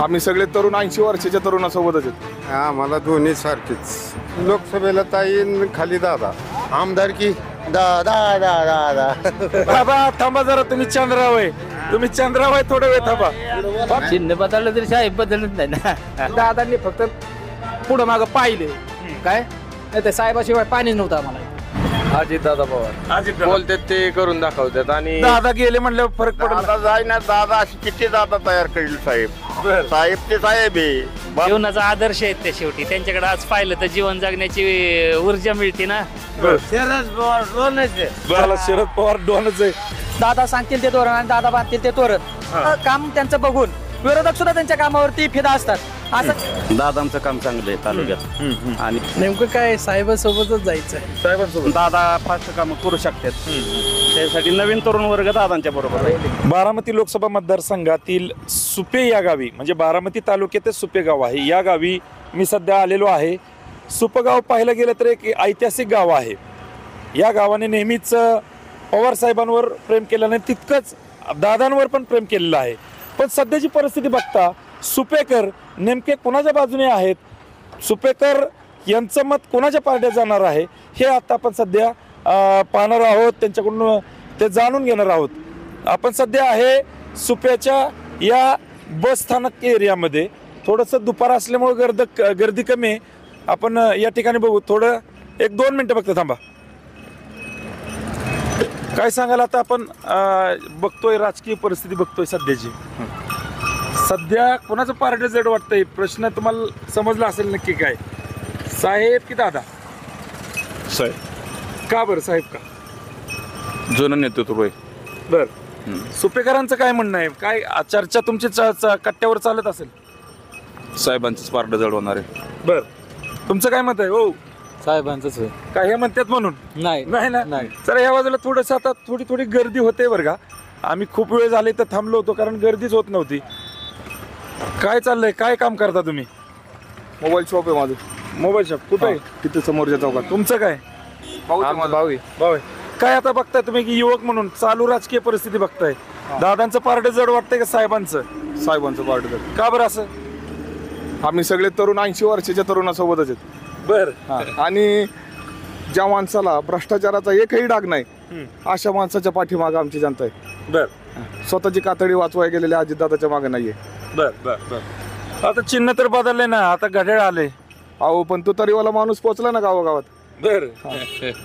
आम्ही सगळे तरुण 80 वर्षाच्या तरुणासोबतच आहेत. आम्हाला दोन्ही सारखीच. लोकसभेला ताई खाली दादा. आमदारकी दादा दादा बाबा थांबा जरा, तुम्ही चंद्राव आहे, तुम्ही चंद्राव आहे, थोडं वेळ थांबा. चिन्ह बदललं तरी साहेब बदलत नाही ना. दादांनी फक्त पुढं मागं पाहिले काय नाही, ते साहेबाशिवाय पाणी नव्हतं आम्हाला. अजित दादा पवार बोलतात ते करून दाखवतात आणि दादा गेले म्हणल्यावर फरक पडला. दादा जाय ना, दादा अशी किती दादा तयार करेल साहेब. साहेब ते साहेब आहे. जीवनाचा आदर्श आहेत ते शेवटी. त्यांच्याकडे आज पाहिलं तर जीवन जगण्याची ऊर्जा मिळते ना. शरद पवार डॉनच आहे. दादा सांगतील ते धोरण आणि दादा बांधतील ते तोरण. काम त्यांचं बघून विरोधक सुद्धा त्यांच्या कामावरती फिदा असतात. असं दादांचं काम चांगलं आहे तालुक्यात. आणि नेमकं काय साहेबांसोबतच जायचं. साहेबांसोबत दादा फास्ट काम करू शकतात. त्यासाठी नवीन तरुण वर्ग दादांच्या बरोबर आहे. बारामती लोकसभा मतदारसंघातील सुपे या गावी, म्हणजे बारामती तालुक्यातच सुपे गाव आहे, या गावी मी सध्या आलेलो आहे. सुपगाव पाहायला गेलं तर एक ऐतिहासिक गाव आहे. या गावाने नेहमीच पवार साहेबांवर प्रेम केलं नाही, तितकंच दादांवर पण प्रेम केलेलं आहे. पण सध्याची परिस्थिती बघता सुपेकर नेमके कोणाच्या बाजूने आहेत, सुपेकर यांचं मत कोणाच्या पार्ट्यात जाणार आहे, हे आता आपण सध्या पाहणार आहोत, त्यांच्याकडून ते जाणून घेणार आहोत. आपण सध्या आहे सुप्याच्या या बस स्थानक एरियामध्ये. थोडंसं दुपार असल्यामुळे गर्दी कमी आहे. आपण या ठिकाणी बघू. थोडं 1-2 मिनटं बघतो, थांबा. काय सांगाल आता आपण बघतोय, राजकीय परिस्थिती बघतोय सध्याची. सध्या कोणाचं पार्ट जड वाटतंय? प्रश्न तुम्हाला समजला असेल नक्की. काय साहेब की दादा? साहेब. का बरं साहेब का? जुनं नेतृत्व आहे. बर. सुपेकरांचं काय म्हणणं आहे? काय चर्चा तुमची कट्ट्यावर चालत असेल? साहेबांचंच पार्ट जड होणार आहे. बर. तुमचं काय मत आहे? हो साहेबांचंच आहे. काय हे म्हणतात म्हणून? नाही नाही ना. नाही. तर या बाजूला थोडंसं आता थोडी गर्दी होते बरं का. आम्ही खूप वेळ झाले तर थांबलो होतो कारण गर्दीच होत नव्हती. काय चाललंय? काय काम करता तुम्ही? मोबाईल शॉप आहे माझं. मोबाईल शॉप कुठं आहे? तिथे समोरच्या चौकात. तुमचं काय? भाऊ आहे. भाऊ आहे. काय आता बघताय तुम्ही की युवक म्हणून चालू राजकीय परिस्थिती बघताय, दादांचं पार्ट जड वाटतंय का साहेबांचं? साहेबांचं पार्ट जड. का बरं असं? आम्ही सगळे तरुण 80 वर्षाच्या तरुणासोबतच आहेत. बर. आणि ज्या माणसाला भ्रष्टाचाराचा एकही डाग नाही, अशा माणसाच्या पाठीमागं आमची जनता आहे. बर. स्वतःची कातडी वाचवाय गेलेल्या अजितदादाच्या मागे नाहीये. बर बर बर. आता चिन्ह तर बदलले ना, आता घड्याळ आले. अहो पण तो तरीवाला माणूस पोचला ना गावागावात. बर.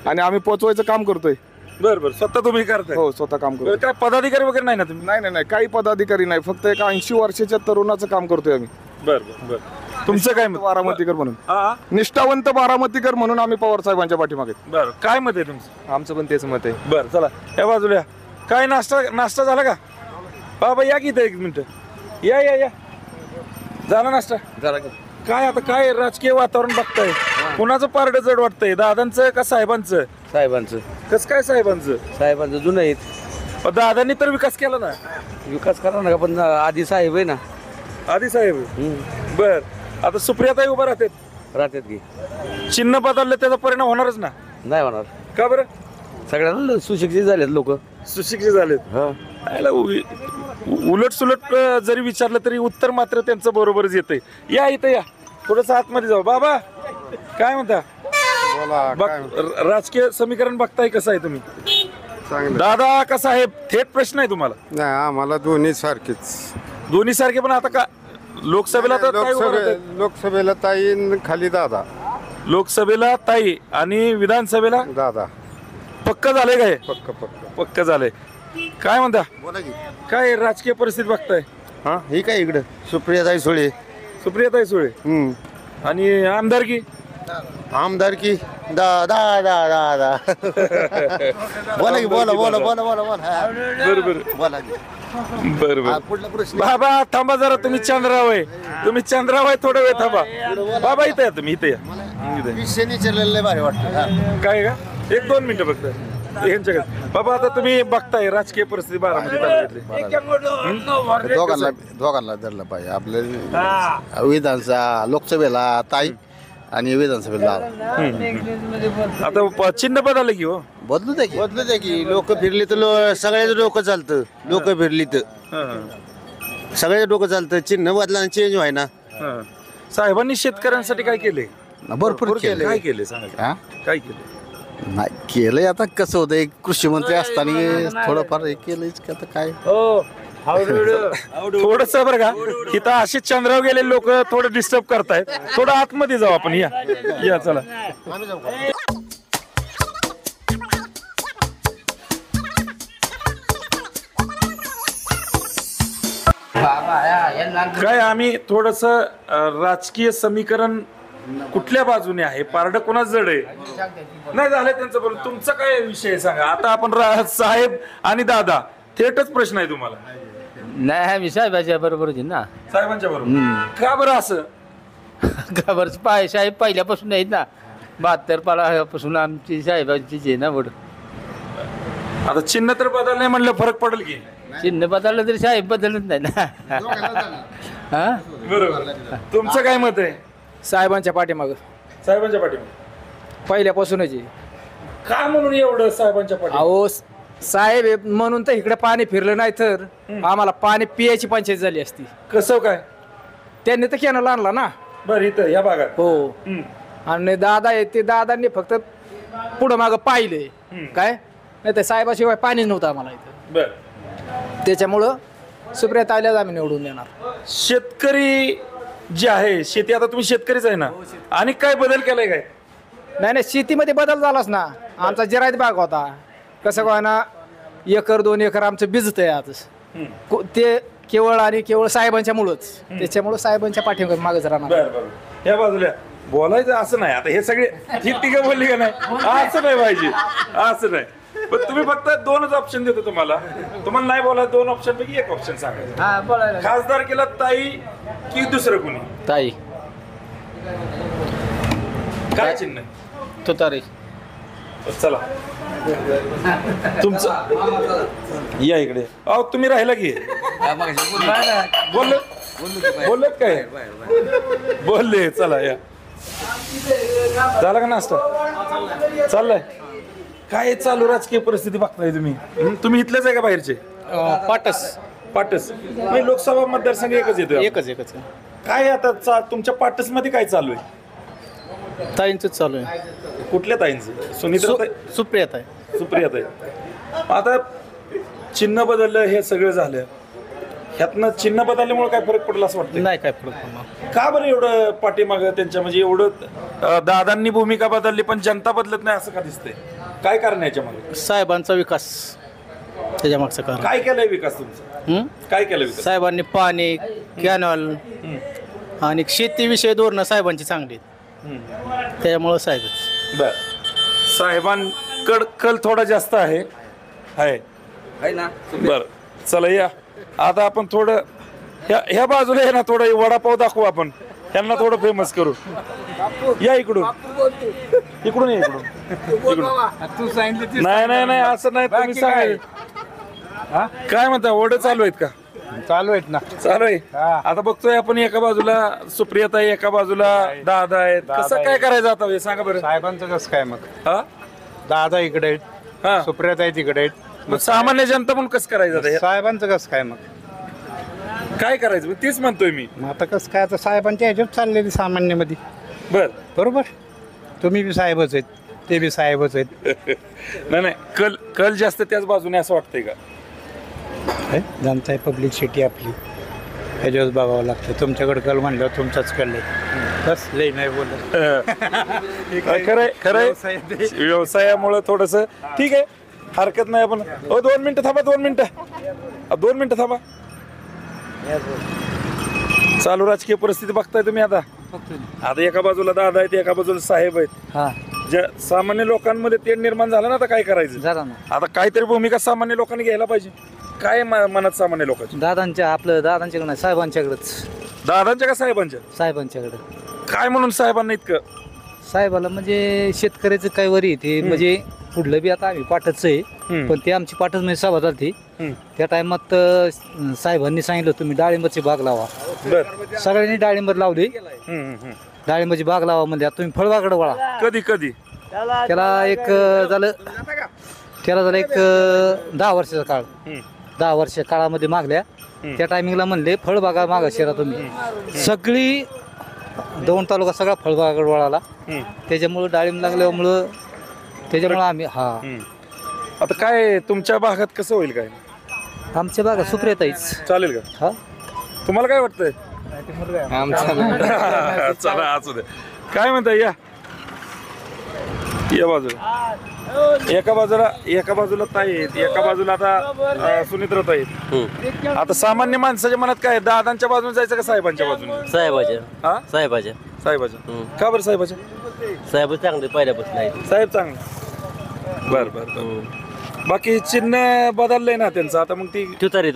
आणि आम्ही पोचवायचं काम करतोय. बर बर. स्वतः तुम्ही करताय? हो, स्वतः काम करतोय. काय पदाधिकारी वगैरे नाही ना तुम्ही? नाही, काही पदाधिकारी नाही, फक्त एक 80 वर्षाच्या तरुणाचं काम करतोय आम्ही. बर बर बर. तुमचं काय मत? बारामतीकर म्हणून, हा. निष्ठावंत बारामतीकर म्हणून आम्ही पवार साहेबांच्या पाठीमागे. बर. काय मत आहे तुमचं? आमचं पण तेच मत आहे. बर. चला या बाजूला या. काय नाश्ता झाला का? बाबा या की इथं 1 मिनिट. या या या. झाला नाश्ता? जरा काय आता काय राजकीय वातावरण बघताय? कुणाचं पारड जड वाटतंय, दादांचं का साहेबांचं? साहेबांचं कसं काय साहेबांचं? साहेबांचं जुनं आहेत. पण दादांनी तर विकास केला ना. विकास करा ना, पण आधी साहेब आहे ना. आधी साहेब. बर. आता सुप्रियाताई उभा राहतात की चिन्ह बदललं त्याचा परिणाम होणारच ना. नाही होणार. का बरं? सगळ्यांना सुशिक्षित झालेत लोक. सुशिक्षित झालेत. उलट सुलट जरी विचारलं तरी उत्तर मात्र त्यांचं बरोबरच येतंय. या इथं या, थोडंसं आतमध्ये जाऊ. बाबा काय म्हणता? राजकीय समीकरण बघताय कसं आहे तुम्ही? दादा का साहेब? थेट प्रश्न आहे तुम्हाला. नाही, आम्हाला दोन्ही सारखीच. दोन्ही सारखे. पण आता का लोकसभेला तर काय उभं राहतंय? लोकसभेला ताई खाली दादा. लोकसभेला ताई आणि विधानसभेला दादा. पक्क झालंय काय? पक्क झालंय. काय म्हणता? बोला की. काय राजकीय परिस्थिती बघताय? हा, ही काय इकडं सुप्रियाताई सुळे. सुप्रियाताई सुळे. आणि आमदारकी? आमदारकी दादा दादा बोला की. बोला बरोबर. बोला की. बरोबर. पुढला प्रश्न. बाबा थांबा जरा, तुम्ही चंद्राव आहे, तुम्ही चंद्राव आहे, थोडा वेळ थांबा. बाबा इथे या, तुम्ही इथे या. विषय विचारलेलं भारी वाटतं. काय का? 1-2 मिनिटं फक्त यांच्याकडे. बाबा आता तुम्ही बघताय राजकीय परिस्थिती बारामती तालुक्यातली. दोघांना धरलं पाहिजे. आपल्या विधानसभा लोकसभेला ताई आणि विधानसभेला आता चिन्ह बदललं की हो? बदलू द्या की लोक फिरली तर सगळ्याच लोक चालतं. लोक फिरली तर सगळे डोकं चालतं चिन्ह बदला चेंज व्हाय ना हा. साहेबांनी शेतकऱ्यांसाठी काय केले? भरपूर केले काय केले सांगा हा? काय केले? नाही केलंय आता कसं होतं कृषी मंत्री असताना थोडंफार हे केलंच की आता काय थोडस बरं का इथं अशीच चंद्रावर गेलेले लोक थोडं डिस्टर्ब करतायत. थोडं आतमध्ये जाऊ आपण. या चला. काय आम्ही थोडस राजकीय समीकरण कुठल्या बाजूने आहे, पारडं कोणाच जड आहे नाही झालं त्यांचं बोलून. तुमचा काय विषय आहे सांगा. आता आपण साहेब आणि दादा थेटच प्रश्न आहे तुम्हाला. नाही मी साहेबाच्या बरोबर ना. साहेबांच्या बरोबर का बरं असं? का बरं साहेब पहिल्यापासून आहेत ना. 72 पासून आमची साहेबांची जे ना बड. आता चिन्ह तर बदल नाही म्हणलं फरक पडेल की. चिन्ह बदललं तरी साहेब बदलत नाही ना. हा बरोबर. तुमचं काय मत आहे? साहेबांच्या पाठीमाग साहेबांच्या पाठीमागे पहिल्यापासूनच आहे. का म्हणून एवढं साहेबांच्या पाठीमागे? अहो साहेब आहे म्हणून तर इकडे पाणी फिरलं नाही तर आम्हाला पाणी पियाची पंचायत झाली असती. कसं काय? त्यांनी तर कॅनल आणला ना. बरं इथं या भागात. हो. आणि दादा आहे ते दादांनी फक्त पुढं मागं पाहिले काय नाही तर साहेबाशिवाय पाणीच नव्हतं आम्हाला इथं. बर. त्याच्यामुळं सुप्रिया ताईलाच आम्ही निवडून देणार. शेतकरी जे आहे शेती, आता तुम्ही शेतकरीच आहे ना, आणि काय बदल केलाय काय? नाही शेतीमध्ये बदल झालाच ना. आमचा जिरायत भाग होता कसं काय ना 1-2 एकर आमचं भिजत आहे आज. ते केवळ आणि केवळ साहेबांच्या मुळंच. त्याच्यामुळं साहेबांच्या पाठीमागेच राहणार. बरं बरं. या बाजूला बोलायचं असं नाही. आता हे सगळे ही तिघं बोलली का नाही असं नाही पाहिजे. असं नाही. पण तुम्ही फक्त 2च ऑप्शन देतो तुम्हाला नाही बोला. 2 ऑप्शन पैकी एक ऑप्शन सांगा. खासदार केला ताई की दुसरं कुणी? ताई. काय चिन्ह? तुतारी. चला तुमचं या इकडे. अहो तुम्ही राहिला की बोलत काय बोलले. चला या. झाला का नाश्ता? चाललाय. काय चालू राजकीय परिस्थिती बघताय तुम्ही? तुम्ही इथलेच आहे का बाहेरचे? पाटस नाही. लोकसभा मतदारसंघ एकच येतो. एकच काय आता तुमच्या पाटस मध्ये काय चालू आहे? ताईंच चालू आहे. कुठल्या ताईंचं? सुनीता सुप्रिया ताई. सुप्रिया ताई. आता चिन्ह बदललं हे सगळं झालं. ह्यातनं चिन्ह बदलल्यामुळे काय फरक पडला असं वाटतं? नाही काय फरक पडणार. का बरं एवढं पाठीमागं त्यांच्या म्हणजे एवढं दादांनी भूमिका बदलली पण जनता बदलत नाही असं का दिसतंय? काय कारण याच्या मागे? साहेबांचा विकास त्याच्या मागचं कारण. काय केलंय विकास तुमचा? काय केलं विकास? साहेबांनी पाणी कॅनल आणि शेतीविषयी धोरणं साहेबांची चांगली आहेत. त्याच्यामुळं साहेबच. बर. साहेबांकड कल थोडा जास्त आहे ना. बर चला या. आता आपण थोडं ह्या बाजूला आहे ना थोडं वडापाव दाखवू आपण. त्यांना थोडं फेमस करू. या इकडून इकडून या इकडून. नाही असं नाही. तुम्ही सांगा काय म्हणता. ओढ चालू आहेत का? चालू आहेत ना. चालू आहे. आता बघतोय आपण एका बाजूला सुप्रियाताई एका बाजूला दादा आहेत. कसं काय करायचं आता हे सांगा बरं. साहेबांचं कसं काय मग? हा दादा इकडे आहेत. हा. सुप्रियाताई तिकडे आहेत. मग सामान्य जनता म्हणून कसं करायचं आता हे? साहेबांचं कसं काय मग? काय करायचं तेच म्हणतोय मी. मग आता कसं काय? आता साहेबांच्या ह्याच्यात चाललेली सामान्यमध्ये. बर. बरोबर. तुम्ही बी साहेबच आहेत, ते बी साहेबच आहेत. नाही कल जास्त त्याच बाजूने असं वाटतंय का? जनता आहे, पब्लिसिटी आपली ह्याच्यावर बघावं लागतं. तुमच्याकडे कल म्हणल्यावर तुमचाच कल आहे. बस लई नाही बोलत. खरंय व्यवसायामुळे थोडस ठीक आहे. हरकत नाही. आपण 2 मिनिटं थांबा. 2 मिनिटं थांबा. चालू राजकीय परिस्थिती बघताय तुम्ही. आता एका बाजूला दादा आहेत एका बाजूला साहेब आहेत. ज्या सामान्य लोकांमध्ये ते निर्माण झालं ना. आता काय करायचं? आता काहीतरी भूमिका सामान्य लोकांनी घ्यायला पाहिजे. काय मनात सामान्य लोकांची? दादांच्याकडे नाही साहेबांच्याकडेच. दादांच्या का साहेबांच्या? साहेबांच्याकडे. काय म्हणून साहेबांना इतकं? साहेबाला म्हणजे शेतकऱ्याचं काय वरी ते म्हणजे पुढलं बी आता आम्ही पाठच आहे पण ते आमची पाठच म्हणजे सभा झाली. त्या टायमात साहेबांनी सांगितलं तुम्ही डाळिंबाची बाग लावा. सगळ्यांनी डाळिंबर लावली. डाळिंबाची बाग लावा म्हणजे आता तुम्ही फळबागडे वळा. कधी त्याला एक झालं 10 वर्षाचा काळ. 10 वर्ष काळामध्ये मागल्या त्या टायमिंगला म्हणले फळबागा मागा शिरा तुम्ही सगळी दौंड तालुका सगळा फळबागाकडे वळाला त्याच्यामुळं डाळिंब लागल्यामुळं त्याच्यामुळं आम्ही आता काय तुमच्या भागात कसं होईल काय आमच्या बागा सुप्रियताईच चालेल का हा तुम्हाला काय वाटतंय चला असू दे काय म्हणताय या बाजूला एका बाजूला ताई आहेत एका बाजूला आता सुनित्रा ताई आहेत आता सामान्य माणसाच्या मनात काय आहे? दादांच्या बाजूने जायचं का साहेबांच्या बाजूने साहेबाच्या हा साहेबाच्या साहेबाच्या का बरं साहेबाच्या साहेब चांगले पहिल्यापासून आहेत. साहेब चांगलं बर बाकी चिन्ह बदललंय ना त्यांचं आता मग ती तुतारी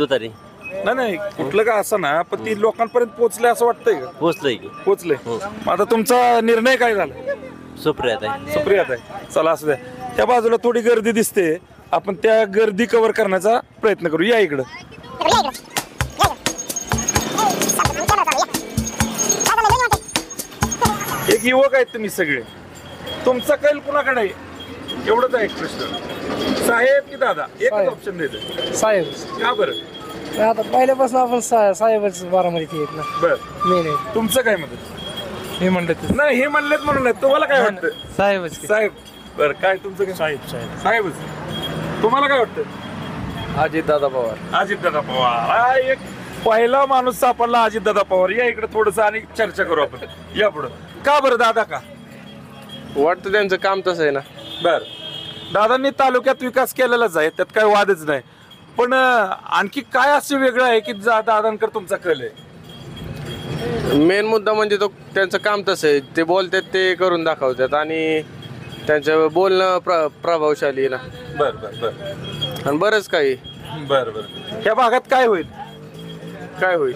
नाही कुठलं का असं ना पण ती लोकांपर्यंत पोहोचलंय असं वाटतंय का पोचलंय की पोहोचलंय मग आता तुमचा निर्णय काय झाला सुप्रियात आहे. सुप्रियात आहे चला असू द्या त्या बाजूला थोडी गर्दी दिसते आपण त्या गर्दी कव्हर करण्याचा प्रयत्न करू या इकडं एक युवक आहेत तुम्ही सगळे तुमचा कैल कुणाकडे आहे एवढंच आहे एक प्रश्न साहेब की दादा एकच ऑप्शन देते साहेब का बरं आता पहिल्यापासून आपण साहेबच बारामतीत येत ना बर मेन आहे तुमचं काय मत हे म्हणलं नाही हे म्हणलेत म्हणून नाही तुम्हाला काय वाटतं साहेबच साहेब बर काय तुमचं काय साहेबच तुम्हाला काय वाटतं अजितदादा पवार अजितदादा पवार हा एक पहिला माणूस सापडला अजितदादा पवार या इकडे थोडस आणि चर्चा करू आपण या पुढं का बरं दादा का वाटतं त्यांचं काम तसं आहे ना बर दादांनी तालुक्यात विकास केलेलाच आहे त्यात काही वादच नाही पण आणखी काय असं वेगळं आहे की दादांकडे तुमचा कल आहे मेन मुद्दा म्हणजे तो त्यांचं काम तसं आहे ते बोलतात ते करून दाखवतात आणि त्यांचं बोलणं प्रभावशाली आहे ना बर बर बर आणि बरंच काही बर बर ह्या भागात काय होईल काय होईल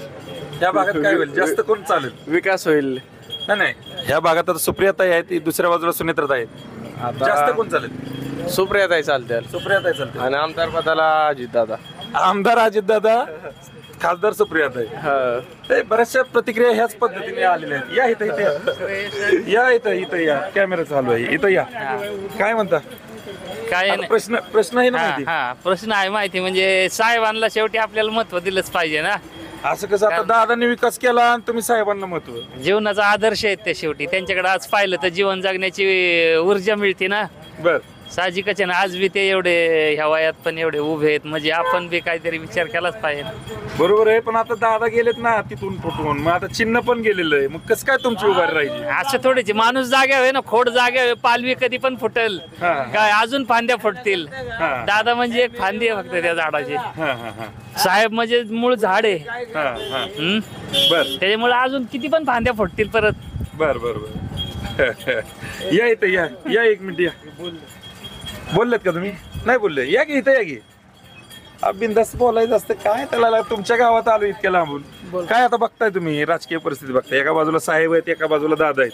ह्या भागात काय होईल जास्त कोण चालेल विकास होईल नाही ह्या भागात आता सुप्रियाताई आहे ती दुसऱ्या बाजूला सुनेत्राताई आहेत जास्त कोण चालेल सुप्रियाताई चालते सुप्रियाताई चालते आणि आमदार पदाला अजितदादा आमदार अजितदादा खासदार सुप्रियाताई बऱ्याचशा प्रतिक्रिया ह्याच पद्धतीने आलेल्या आहेत या इथं या या कॅमेरा चालू आहे इथं या काय म्हणता काय आता प्रश्न आहे ना माहिती हा प्रश्न आहे माहिती म्हणजे साहेबांना शेवटी आपल्याला महत्व दिलंच पाहिजे ना असं कसं आता दादांनी विकास केला आणि तुम्ही साहेबांना महत्व जीवनाचा आदर्श आहेत ते शेवटी त्यांच्याकडे आज पाहिलं तर जीवन जगण्याची ऊर्जा मिळते ना बर साहजिकच आहे ना आज बी ते एवढे ह्या वयात पण एवढे उभे आहेत म्हणजे आपण बी काहीतरी विचार केलाच पाहिजे ना बरोबर आहे पण आता दादा गेलेत ना तिथून फुटून मग आता चिन्ह पण गेलेलं आहे मग कसं काय तुमची उभारी राहिली असं थोडेच माणूस जाग्यावर आहे ना खोड जाग्यावर पालवी कधी पण फुटेल काय अजून फांद्या फुटतील दादा म्हणजे एक फांदी आहे फक्त त्या झाडाची साहेब म्हणजे मूळ झाड आहे बर त्याच्यामुळे अजून किती पण फांद्या फुटतील परत बर बर बर या इथं या एक मिनिट या बोललेत का तुम्ही नाही बोलले या की इथं या की बिंदास्त बोलायचं असतं काय त्याला तुमच्या गावात आलो इतक्या लांबून काय आता बघताय तुम्ही राजकीय परिस्थिती बघताय एका बाजूला साहेब आहेत एका बाजूला दादा आहेत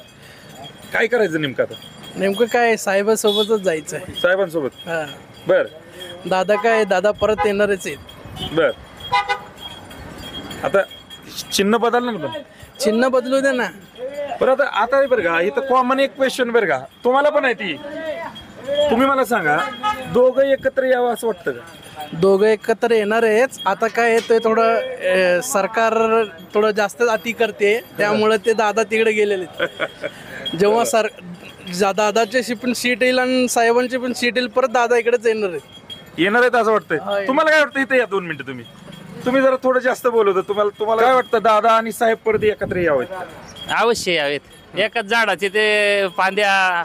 काय करायचं नेमकं आता नेमकं काय साहेबासोबतच जायचं आहे साहेबांसोबत बर दादा काय दादा परत येणारच आहेत बर आता चिन्ह बदललं ना पण चिन्ह बदलू दे ना बरं आता बरं का इथं कॉमन एक क्वेश्चन बरं का तुम्हाला पण आहे ती तुम्ही मला सांगा दोघं एकत्र यावं असं वाटतं का दोघं एकत्र येणार आहेच आता काय ते थोडं सरकार थोडं जास्त अति करते त्यामुळे ते दादा तिकडे गेलेले जेव्हा दादाची पण सीट येईल आणि साहेबांची पण सीट येईल परत दादा इकडेच येणार आहेत असं वाटतंय तुम्हाला काय वाटतं इथे या 2 मिनिटं तुम्ही जरा थोडं जास्त बोलवतं तुम्हाला काय वाटतं दादा आणि साहेब परत एकत्र यावेत अवश्य यावेत एकाच झाडाचे ते फांद्या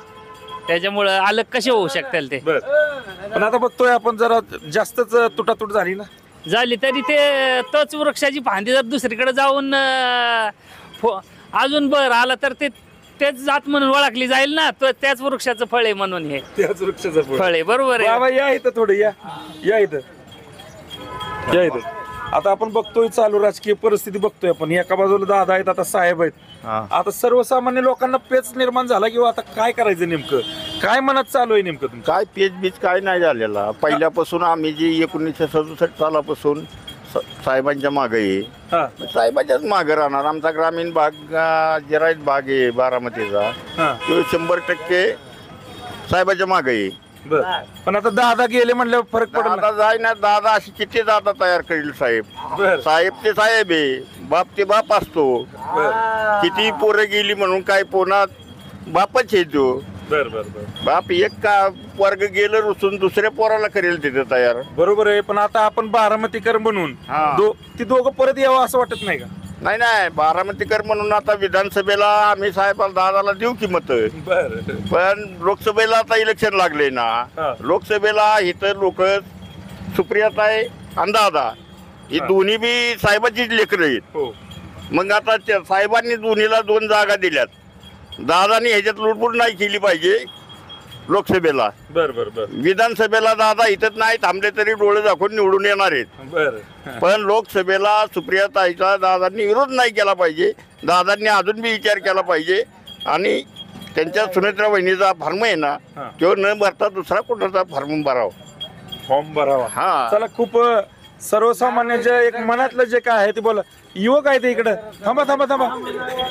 त्याच्यामुळं अलग कसे होऊ शकतील ते पण आता बघतोय आपण जरा जास्तच तुटातूट झाली ना झाली तरी ते तोच वृक्षाची फांदी जर दुसरीकडे जाऊन अजून बर आला तर ते तेच जात म्हणून ओळखली जाईल ना तो त्याच वृक्षाचं फळ आहे म्हणून हे त्याच वृक्षाचं फळ आहे बरोबर आहे बाबा या इथं थोडं या इथं आता आपण बघतोय चालू राजकीय परिस्थिती बघतोय आपण एका बाजूला दादा आहेत आता साहेब आहेत आता सर्वसामान्य लोकांना पेच निर्माण झाला किंवा आता काय करायचं नेमकं काय मनात चालू आहे नेमकं तुमचं काय पेच बीच काय नाही झालेला पहिल्यापासून आम्ही जी 1967 सालापासून साहेबांच्या मागे आहे साहेबांच्याच मागे राहणार आमचा ग्रामीण भाग जिरायत भाग आहे बारामतीचा तो 100% साहेबाच्या मागे आहे बर पण आता दादा गेले म्हणल्यावर फरक पडला दादा जाय ना, दादा अशी किती दादा तयार करेल साहेब. बर साहेब ते साहेब आहे, बाप ते बाप असतो. किती पोरं गेली म्हणून काय पोना बापच आहे तो. बर बर बर बाप एक का वर्ग गेलं रुसून दुसऱ्या पोराला करेल तिथे तयार. बरोबर आहे. पण आता आपण बारामतीकर म्हणून हा. ती दोघं परत यावं असं वाटत नाही का? नाही बारामतीकर म्हणून आता विधानसभेला आम्ही साहेबाला दादाला देऊ की मत. बर पण लोकसभेला आता इलेक्शन लागले ना, लोकसभेला इथं लोक सुप्रियाताई आणि दादा ही दोन्ही बी साहेबाचीच लेकरं आहेत. हो मग आता त्या साहेबांनी दोन्हीला 2 जागा दिल्यात. दादानी ह्याच्यात लुडबुड नाही केली पाहिजे लोकसभेला. बर बर बर विधानसभेला दादा इथंच नाही थांबले तरी डोळे दाखवून निवडून येणार आहेत. बर पण लोकसभेला सुप्रियाताईचा दादांनी विरोध नाही केला पाहिजे. दादांनी अजून बी विचार केला पाहिजे आणि त्यांच्या सुनेत्रा बहिणीचा फॉर्म आहे ना, तो न भरता दुसरा कुठलाचा फॉर्म भरावा. फॉर्म भरावा. हा चला खूप सर्वसामान्य जे एक मनातलं जे काय आहे ते बोला. युवक आहे ते इकडं. थांबा थांबा थांबा.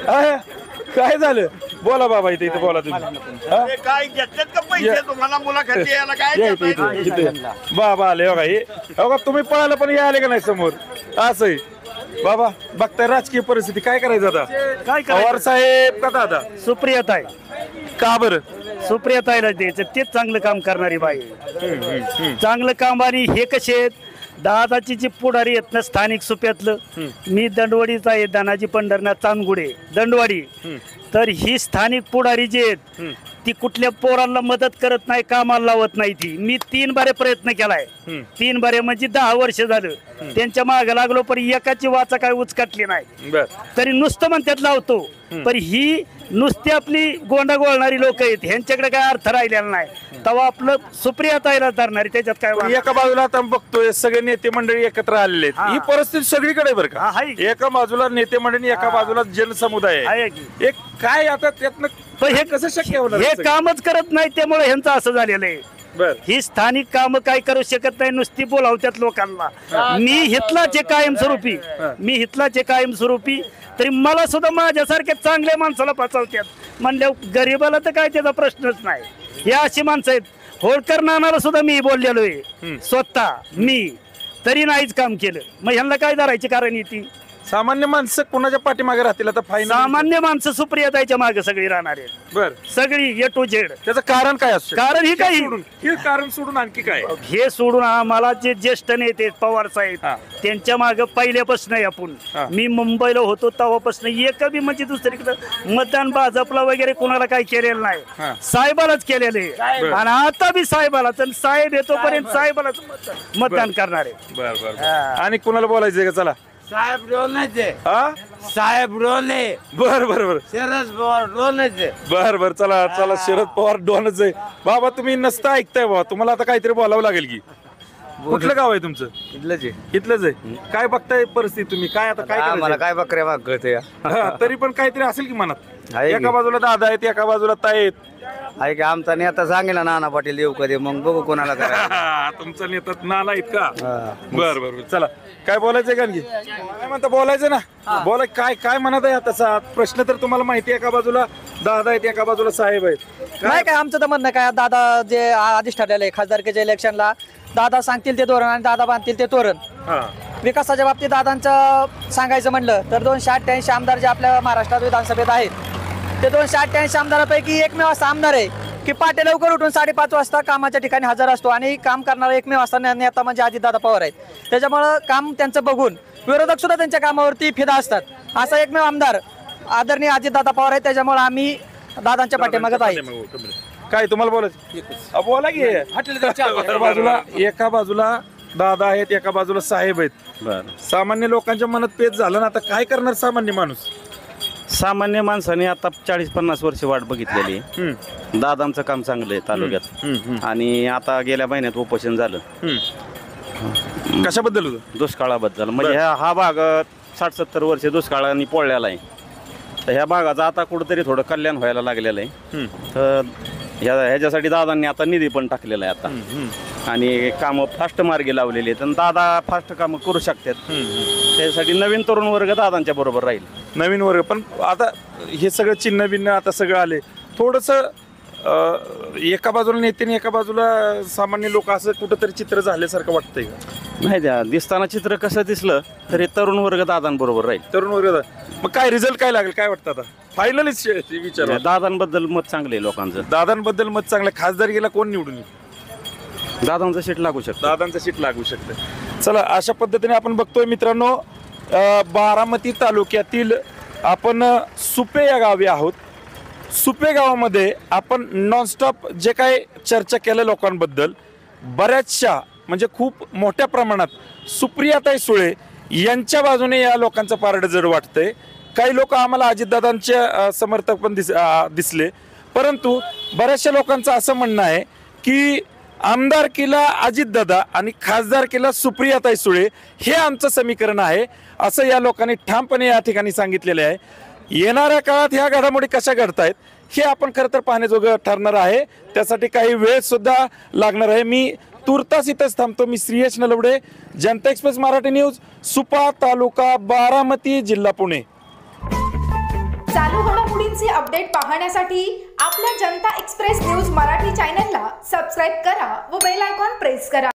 आहे? काय झालं? बोला बाबा इथे बोला तुम्ही. हा? काय घेतलेत का पैसे तुम्हाला मुलाखती यायला काय या इथे इथे इथे बाबा आले बघा. हे बघा तुम्ही पळायला पण हे आले का नाही समोर असंही. बाबा बघताय राजकीय परिस्थिती काय करायचं आता? काय पवार साहेब का दादा? सुप्रियाताई. का बरं? सुप्रियाताईला द्यायचं, तेच चांगलं काम करणारी बाई. चांगलं काम. आणि हे कसे आहेत, दादाची जी पुढारी आहेत ना स्थानिक सुप्यातलं, मी दंडवाडीचा आहे, धनाजी पंढरनाथ चांदगुडे दंडवाडी. तर ही स्थानिक पुढारी जी आहेत ती कुठल्या पोरांना मदत करत नाही, कामाला लावत नाही. ती मी 3 बारे प्रयत्न केलाय. 3 बारे म्हणजे 10 वर्ष झालं त्यांच्या मागे लागलो, पण एकाची वाचा काय उचकाटली नाही. तरी नुसतं म्हणतात लावतो. पण ही नुसती आपली गोंडा गोळणारी लोक आहेत, ह्यांच्याकडे काय अर्थ राहिलेला नाही. तेव्हा आपलं सुप्रियाताईला धरणारी त्याच्यात काय. एका बाजूला आता बघतोय सगळे नेते मंडळी एकत्र आलेले आहेत. ही परिस्थिती सगळीकडे बरं का. एका बाजूला नेते मंडळी, एका बाजूला जनसमुदाय आहे. एक काय आता त्यातनं हे कसं शक्य होणार? हे कामच करत नाही, त्यामुळे ह्यांचं असं झालेलं आहे. ही स्थानिक काम काय करू शकत नाही, नुसती बोलावत्यात लोकांना. मी हितलाच कायमस्वरूपी, मी हितलाच कायमस्वरूपी. तरी मला सुद्धा माझ्यासारख्या चांगल्या माणसाला फसवतात म्हणल्यावर गरीबाला तर काय त्याचा प्रश्नच नाही. हे अशी माणसं आहेत. होळकर नानाला सुद्धा मी बोललेलो आहे स्वतः मी, तरी नाहीच काम केलं. मग ह्यांना काय धरायची कारण येते? सामान्य माणसं कोणाच्या पाठीमागे राहतील आता? फायनल सामान्य माणसं सुप्रियाताईच्या मागे सगळी राहणार आहेत. बर सगळी ए टू झेड. त्याचं कारण काय असतं? कारण ही काही हे कारण सोडून आणखी काय? हे सोडून आम्हाला जे ज्येष्ठ नेते पवार साहेब त्यांच्या मागे पहिल्यापासून आपण, मी मुंबईला होतो तेव्हापासून एक बी म्हणजे दुसरीकडे मतदान भाजपला वगैरे कोणाला काही केलेलं नाही, साहेबालाच केलेलं आहे. आणि आता बी साहेबाला, तर साहेब येतोपर्यंत साहेबालाच मतदान करणार आहे. बर बर. आणि कुणाला बोलायचंय का? चला साहेब रोलण्याचे, हा साहेब रोले. बर बर बर शरद पवार रोलण्याचे. बर बर. चला चला शरद पवार डॉनच आहे. बाबा तुम्ही नसता ऐकताय बाबा, तुम्हाला आता काहीतरी बोलावं लागेल की. कुठलं गाव आहे तुमचं? इथलंच आहे. इथलंच आहे. काय बघताय परिस्थिती तुम्ही? काय आता काय आम्हाला करायचंय? काय बकऱ्या माग कळते. तरी पण काहीतरी असेल की मनात. आहे की. एका बाजूला दादा आहेत, एका बाजूला ताई आहेत. आहे की आमचा नेता सांगेल नाना पाटील येऊ कधी, मग बघू कोणाला करायचं. तुमचा नेता नाला आहेत का? बर बर बर. चला काय बोलायचंय का आणखी? काय म्हणता? बोलायचं ना. बोला काय काय म्हणत आहे आता? प्रश्न तर तुम्हाला माहिती आहे. एका बाजूला दादा आहेत, एका बाजूला साहेब आहेत. नाही काय आमचं तर म्हणणं काय, दादा जे आधीच ठरलेलं आहे खासदारकीच्या इलेक्शनला, दादा सांगतील ते धोरण आणि दादा बांधतील ते तोरण. विकासाच्या बाबतीत दादांचं सांगायचं म्हणलं तर 288 आमदार जे आपल्या महाराष्ट्रात विधानसभेत आहेत, ते 288 आमदारापैकी एकमेव असा आमदार आहे की पाटे लवकर उठून 5:30 वाजता कामाच्या ठिकाणी हजर असतो. आणि काम करणारा एकमेव असा नेता म्हणजे अजितदादा पवार आहेत. त्याच्यामुळं काम त्यांचं बघून विरोधक सुद्धा त्यांच्या कामावरती फिदा असतात. असा एकमेव आमदार आदरणीय अजितदादा पवार आहेत. त्याच्यामुळे आम्ही दादांच्या पाठीमागत आहे. काय तुम्हाला बोलायचं? बोला की. एका बाजूला दादा आहेत, एका बाजूला साहेब आहेत. सामान्य लोकांच्या मनात पेच झालं ना, आता काय करणार सामान्य माणूस? सामान्य माणसाने आता 40-50 वर्ष वाट बघितलेली. दादांचं काम चांगलं आहे तालुक्यात. आणि आता गेल्या महिन्यात उपोषण झालं. कशाबद्दल होतं? दुष्काळाबद्दल. म्हणजे हा भाग 60-70 वर्ष दुष्काळाने पोळलेला आहे. तर ह्या भागाचं आता कुठंतरी थोडं कल्याण व्हायला लागलेलं आहे. तर ह्याच्यासाठी दादांनी आता निधी पण टाकलेला आहे आता. आणि कामं फास्ट मार्गी लावलेली आहेत. आणि दादा फास्ट कामं करू शकतात. त्यासाठी नवीन तरुण वर्ग दादांच्या बरोबर राहील. नवीन वर्ग. पण आता हे सगळं चिन्ह बिन्न आता सगळं आले, थोडंसं एका बाजूला नेते आणि एका बाजूला सामान्य लोक, असं कुठंतरी चित्र झाल्यासारखं वाटतंय का? नाही, द्या दिसताना चित्र कसं दिसलं तरी तरुण वर्ग दादांबरोबर राहील. तरुण वर्ग, मग काय रिझल्ट काय लागेल, काय वाटतं आता फायनली विचार? दादांबद्दल मत चांगलं आहे लोकांचं. दादांबद्दल मत चांगलं. खासदारकीला कोण निवडून येईल? दादांचं सीट लागू शकतं. दादांचं सीट लागू शकतं. चला, अशा पद्धतीने आपण बघतोय मित्रांनो, बारामती तालुक्यातील आपण सुपे या गावी आहोत. सुपे गावामध्ये आपण नॉनस्टॉप जे काय चर्चा केल्या लोकांबद्दल, बऱ्याचशा म्हणजे खूप मोठ्या प्रमाणात सुप्रियाताई सुळे यांच्या बाजूने या लोकांचं पारडं जड वाटतंय. काही लोक आम्हाला अजितदादांचे समर्थक पण दिसले, परंतु बऱ्याचशा लोकांचं असं म्हणणं आहे की आमदारकीला अजितदादा आणि खासदारकीला सुप्रियाताई सुळे हे आमचं समीकरण आहे, असं या लोकांनी ठामपणे या ठिकाणी सांगितलेले आहे. येणाऱ्या काळात ह्या घडामोडी कशा घडतायत हे आपण खरं तर पाहण्याजोगं ठरणार आहे. त्यासाठी काही वेळ सुद्धा लागणार आहे. मी तुर्तास इथंच थांबतो. मी श्रीयश नलवडे, जनता एक्सप्रेस मराठी न्यूज, सुपा तालुका, बारामती, जिल्हा पुणे. चालू घडामोडींचे अपडेट पाहण्यासाठी आपल्या जनता एक्सप्रेस न्यूज मराठी चॅनलला सबस्क्राईब करा व बेल आयकॉन प्रेस करा.